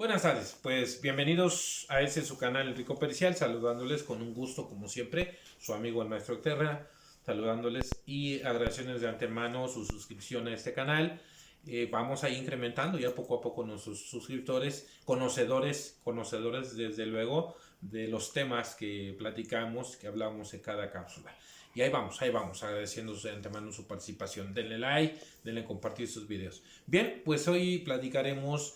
Buenas tardes, pues bienvenidos a su canal El Rico Pericial, saludándoles con un gusto como siempre, su amigo el Maestro Terra, saludándoles y agradeciéndoles de antemano su suscripción a este canal. Vamos a ir incrementando ya poco a poco nuestros suscriptores, conocedores desde luego de los temas que platicamos, que hablamos en cada cápsula. Y ahí vamos, agradeciéndose de antemano su participación. Denle like, denle compartir sus videos. Bien, pues hoy platicaremos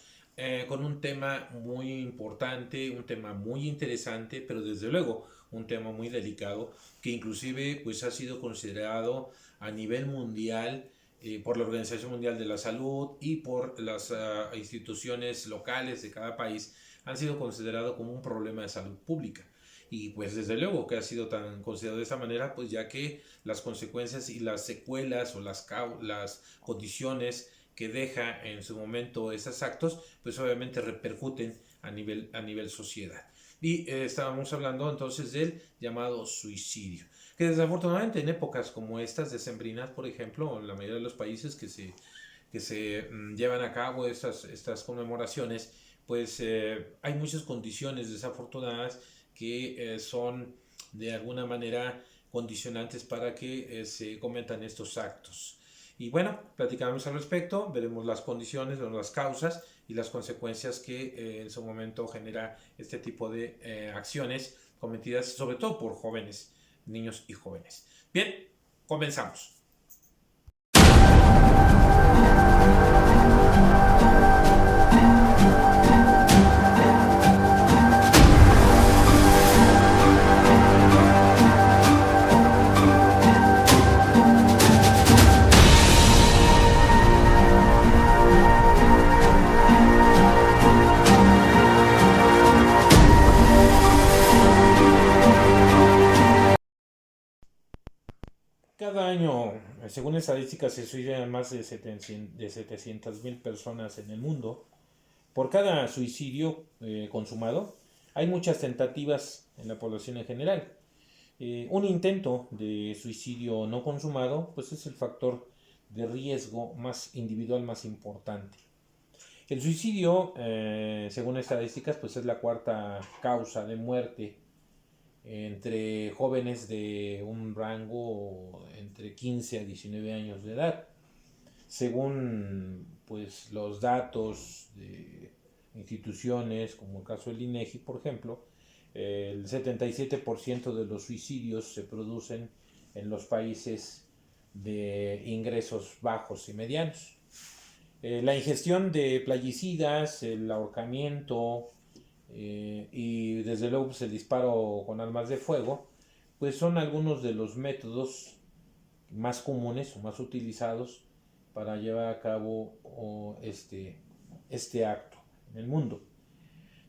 con un tema muy importante, un tema muy interesante, pero desde luego un tema muy delicado que inclusive pues ha sido considerado a nivel mundial por la Organización Mundial de la Salud y por las instituciones locales de cada país, han sido considerados como un problema de salud pública. Y pues desde luego que ha sido tan considerado de esta manera, pues ya que las consecuencias y las secuelas o las condiciones que deja en su momento esos actos, pues obviamente repercuten a nivel sociedad. Y estábamos hablando entonces del llamado suicidio, que desafortunadamente en épocas como estas decembrinas, por ejemplo, en la mayoría de los países que se llevan a cabo estas conmemoraciones, pues hay muchas condiciones desafortunadas que son de alguna manera condicionantes para que se cometan estos actos. Y bueno, platicamos al respecto, veremos las condiciones, veremos las causas y las consecuencias que en su momento genera este tipo de acciones cometidas sobre todo por jóvenes, niños y jóvenes. Bien, comenzamos. Cada año, según estadísticas, se suicidan más de 700.000 personas en el mundo. Por cada suicidio consumado, hay muchas tentativas en la población en general. Un intento de suicidio no consumado, pues es el factor de riesgo más individual más importante. El suicidio, según estadísticas, pues es la cuarta causa de muerte entre jóvenes de un rango entre 15 a 19 años de edad. Según pues, los datos de instituciones, como el caso del INEGI, por ejemplo, el 77% de los suicidios se producen en los países de ingresos bajos y medianos. La ingestión de plaguicidas, el ahorcamiento y desde luego pues, el disparo con armas de fuego, pues son algunos de los métodos más comunes o más utilizados para llevar a cabo este acto en el mundo.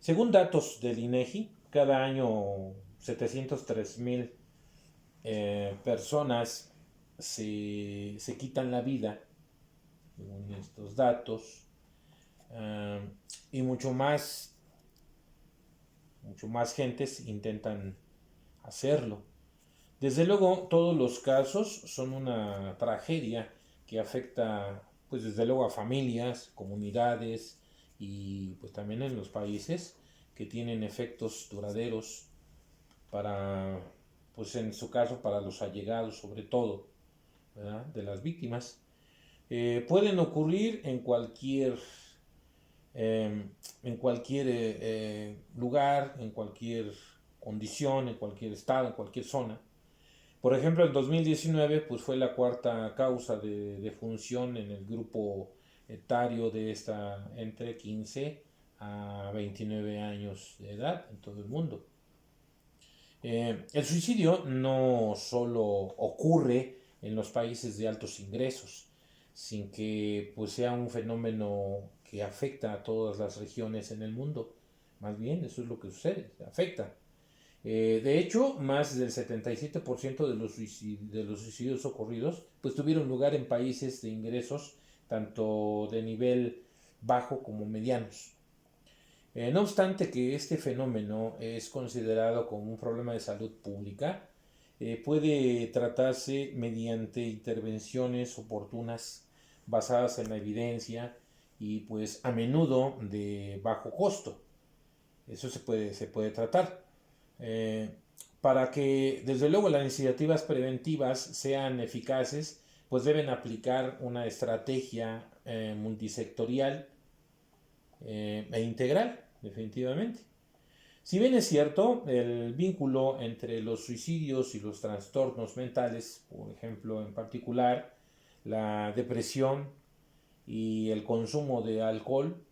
Según datos del INEGI, cada año 703.000 personas se quitan la vida, según estos datos, y mucho más gentes intentan hacerlo. Desde luego, todos los casos son una tragedia que afecta, pues desde luego a familias, comunidades y pues también en los países que tienen efectos duraderos para, pues en su caso, para los allegados sobre todo, ¿verdad?, de las víctimas. Pueden ocurrir en cualquier lugar, en cualquier condición, en cualquier estado, en cualquier zona. Por ejemplo, en 2019 pues fue la cuarta causa de defunción en el grupo etario de esta entre 15 a 29 años de edad en todo el mundo. El suicidio no solo ocurre en los países de altos ingresos, sin que pues, sea un fenómeno que afecta a todas las regiones en el mundo. Más bien, eso es lo que sucede, afecta. De hecho, más del 77% de los suicidios ocurridos pues tuvieron lugar en países de ingresos tanto de nivel bajo como medianos. No obstante que este fenómeno es considerado como un problema de salud pública, puede tratarse mediante intervenciones oportunas basadas en la evidencia y pues a menudo de bajo costo. Eso se puede tratar. Eh, para que desde luego las iniciativas preventivas sean eficaces, pues deben aplicar una estrategia multisectorial e integral, definitivamente. Si bien es cierto, el vínculo entre los suicidios y los trastornos mentales, por ejemplo, en particular la depresión y el consumo de alcohol,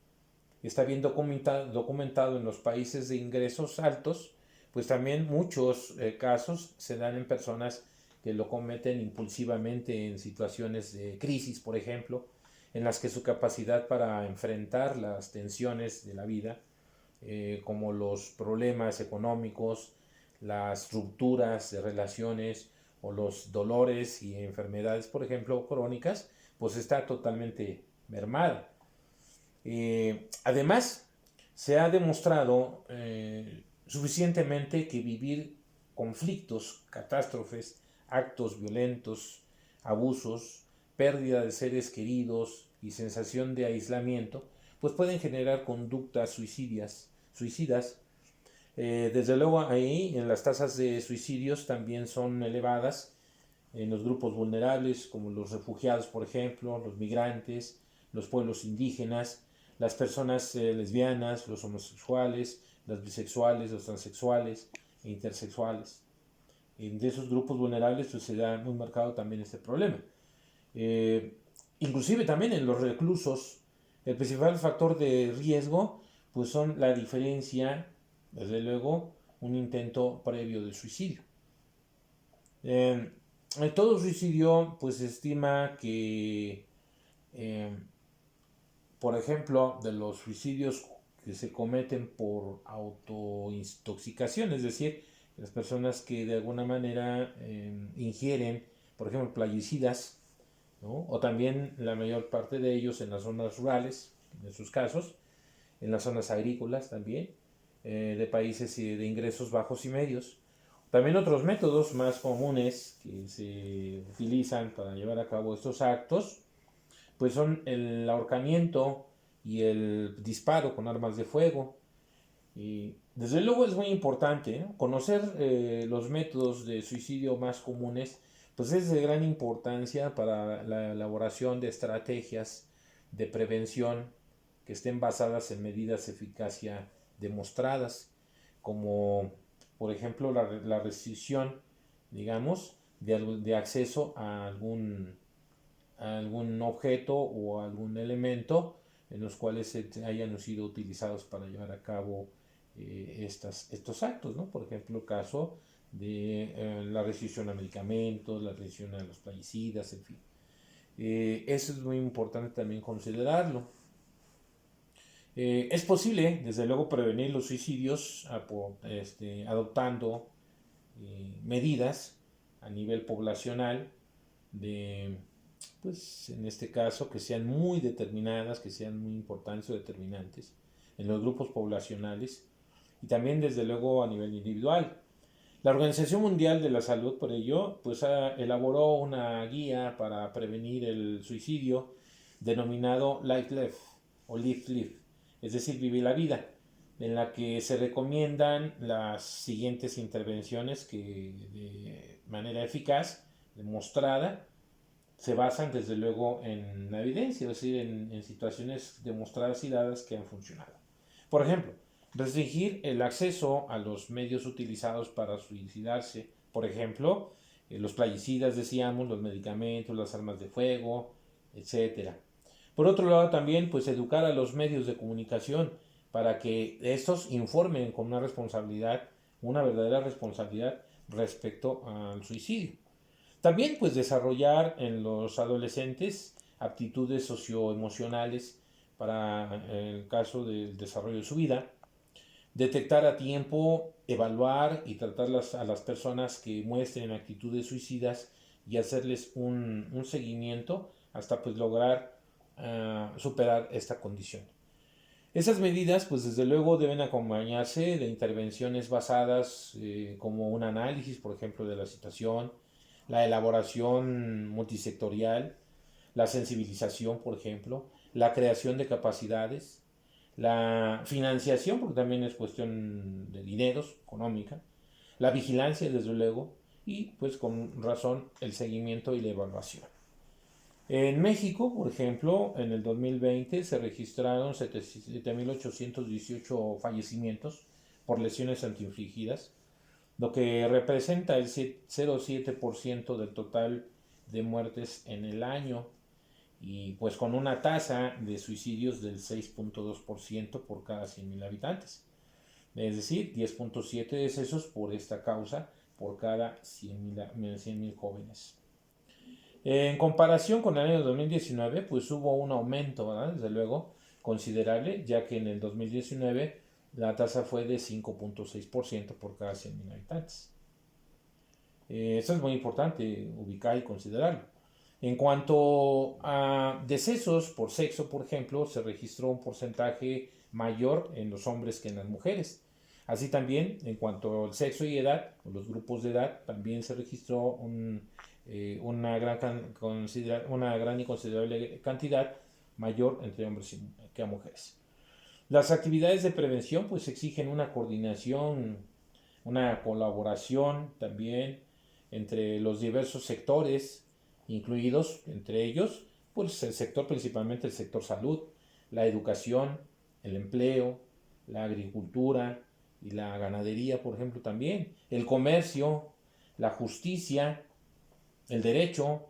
está bien documentado en los países de ingresos altos, pues también muchos casos se dan en personas que lo cometen impulsivamente en situaciones de crisis, por ejemplo, en las que su capacidad para enfrentar las tensiones de la vida, como los problemas económicos, las rupturas de relaciones o los dolores y enfermedades, por ejemplo, crónicas, pues está totalmente mermada. Además, se ha demostrado suficientemente que vivir conflictos, catástrofes, actos violentos, abusos, pérdida de seres queridos y sensación de aislamiento, pues pueden generar conductas suicidas. Desde luego ahí en las tasas de suicidios también son elevadas en los grupos vulnerables como los refugiados, por ejemplo, los migrantes, los pueblos indígenas, las personas lesbianas, los homosexuales, las bisexuales, los transexuales e intersexuales. De esos grupos vulnerables pues, se da muy marcado también este problema. Inclusive también en los reclusos, el principal factor de riesgo pues son la diferencia, desde luego, un intento previo de suicidio. En todo suicidio pues se estima que por ejemplo, de los suicidios que se cometen por autointoxicación, es decir, las personas que de alguna manera ingieren, por ejemplo, plaguicidas, ¿no? O también la mayor parte de ellos en las zonas rurales, en sus casos, en las zonas agrícolas también, de países de ingresos bajos y medios. También otros métodos más comunes que se utilizan para llevar a cabo estos actos pues son el ahorcamiento y el disparo con armas de fuego. Y desde luego es muy importante, ¿no? Conocer los métodos de suicidio más comunes, pues es de gran importancia para la elaboración de estrategias de prevención que estén basadas en medidas de eficacia demostradas, como por ejemplo la restricción, digamos, de acceso a algún objeto o algún elemento en los cuales hayan sido utilizados para llevar a cabo estos actos, ¿no? Por ejemplo, el caso de la restricción a medicamentos, la restricción a los plaguicidas, en fin. Eso es muy importante también considerarlo. Es posible, desde luego, prevenir los suicidios adoptando medidas a nivel poblacional de pues en este caso que sean muy determinadas, que sean muy importantes o determinantes en los grupos poblacionales y también desde luego a nivel individual. La Organización Mundial de la Salud por ello pues elaboró una guía para prevenir el suicidio denominado Life Live o Live, es decir, vivir la vida, en la que se recomiendan las siguientes intervenciones que de manera eficaz, demostrada, se basan desde luego en la evidencia, es decir, en situaciones demostradas y dadas que han funcionado. Por ejemplo, restringir el acceso a los medios utilizados para suicidarse, por ejemplo, los plaguicidas, decíamos, los medicamentos, las armas de fuego, etcétera. Por otro lado, también, pues educar a los medios de comunicación para que estos informen con una responsabilidad, una verdadera responsabilidad respecto al suicidio. También pues desarrollar en los adolescentes aptitudes socioemocionales para el caso del desarrollo de su vida, detectar a tiempo, evaluar y tratar a las personas que muestren actitudes suicidas y hacerles un seguimiento hasta pues lograr superar esta condición. Esas medidas, pues desde luego deben acompañarse de intervenciones basadas como un análisis, por ejemplo, de la situación, la elaboración multisectorial, la sensibilización, por ejemplo, la creación de capacidades, la financiación, porque también es cuestión de dineros, económica, la vigilancia, desde luego, y pues con razón el seguimiento y la evaluación. En México, por ejemplo, en el 2020 se registraron 7.818 fallecimientos por lesiones antiinfligidas, lo que representa el 0,7% del total de muertes en el año, y pues con una tasa de suicidios del 6,2% por cada 100.000 habitantes. Es decir, 10,7 decesos por esta causa por cada 100.000 jóvenes. En comparación con el año 2019, pues hubo un aumento, ¿verdad? Desde luego, considerable, ya que en el 2019 la tasa fue de 5,6% por cada 100.000 habitantes. Esto es muy importante ubicar y considerarlo. En cuanto a decesos por sexo, por ejemplo, se registró un porcentaje mayor en los hombres que en las mujeres. Así también, en cuanto al sexo y edad, o los grupos de edad, también se registró una gran y considerable cantidad mayor entre hombres que a mujeres. Las actividades de prevención pues exigen una coordinación, una colaboración también entre los diversos sectores, incluidos entre ellos pues el sector, principalmente el sector salud, la educación, el empleo, la agricultura y la ganadería, por ejemplo, también, el comercio, la justicia, el derecho,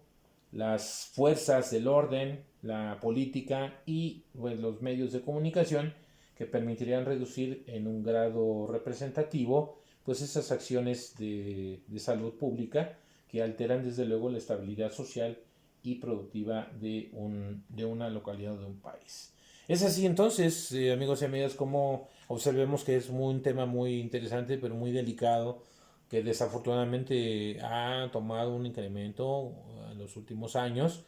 las fuerzas del orden, la política y pues, los medios de comunicación que permitirían reducir en un grado representativo pues esas acciones de salud pública que alteran desde luego la estabilidad social y productiva de una localidad o de un país. Es así entonces, amigos y amigas, como observemos que es un tema muy interesante pero muy delicado, que desafortunadamente ha tomado un incremento en los últimos años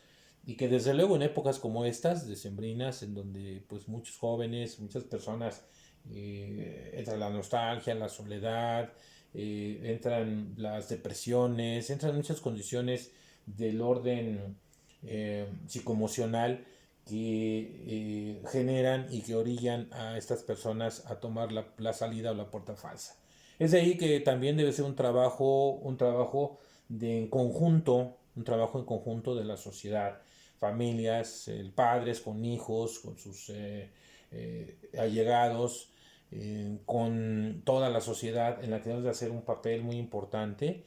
y que desde luego en épocas como estas, decembrinas, en donde pues muchos jóvenes, muchas personas, entra la nostalgia, la soledad, entran las depresiones, entran muchas condiciones del orden psicoemocional que generan y que orillan a estas personas a tomar la salida o la puerta falsa. Es de ahí que también debe ser un trabajo un trabajo en conjunto de la sociedad, familias, padres con hijos, con sus allegados, con toda la sociedad, en la que debemos de hacer un papel muy importante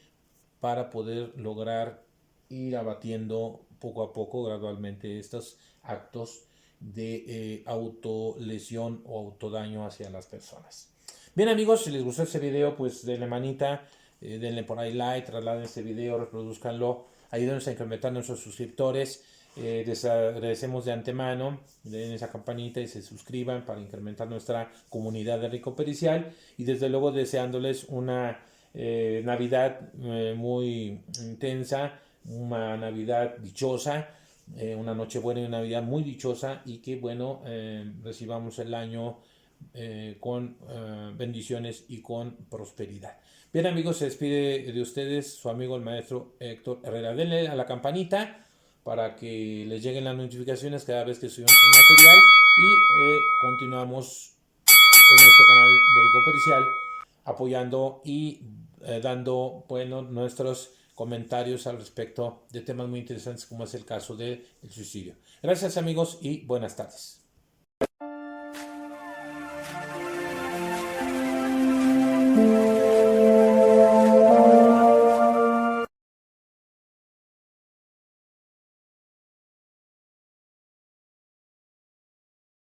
para poder lograr ir abatiendo poco a poco, gradualmente, estos actos de autolesión o autodaño hacia las personas. Bien amigos, si les gustó este video, pues denle manita, denle por ahí like, trasladen este video, reproduzcanlo, ayúdenos a incrementar nuestros suscriptores. Les agradecemos de antemano, den esa campanita y se suscriban para incrementar nuestra comunidad de Rico Pericial, y desde luego deseándoles una Navidad muy intensa, una Navidad dichosa, una Nochebuena y una Navidad muy dichosa, y que bueno, recibamos el año con bendiciones y con prosperidad. Bien amigos, se despide de ustedes su amigo el maestro Héctor Herrera. Denle a la campanita para que les lleguen las notificaciones cada vez que subimos un material, y continuamos en este canal de Rico Pericial apoyando y dando nuestros comentarios al respecto de temas muy interesantes como es el caso del suicidio. Gracias amigos y buenas tardes.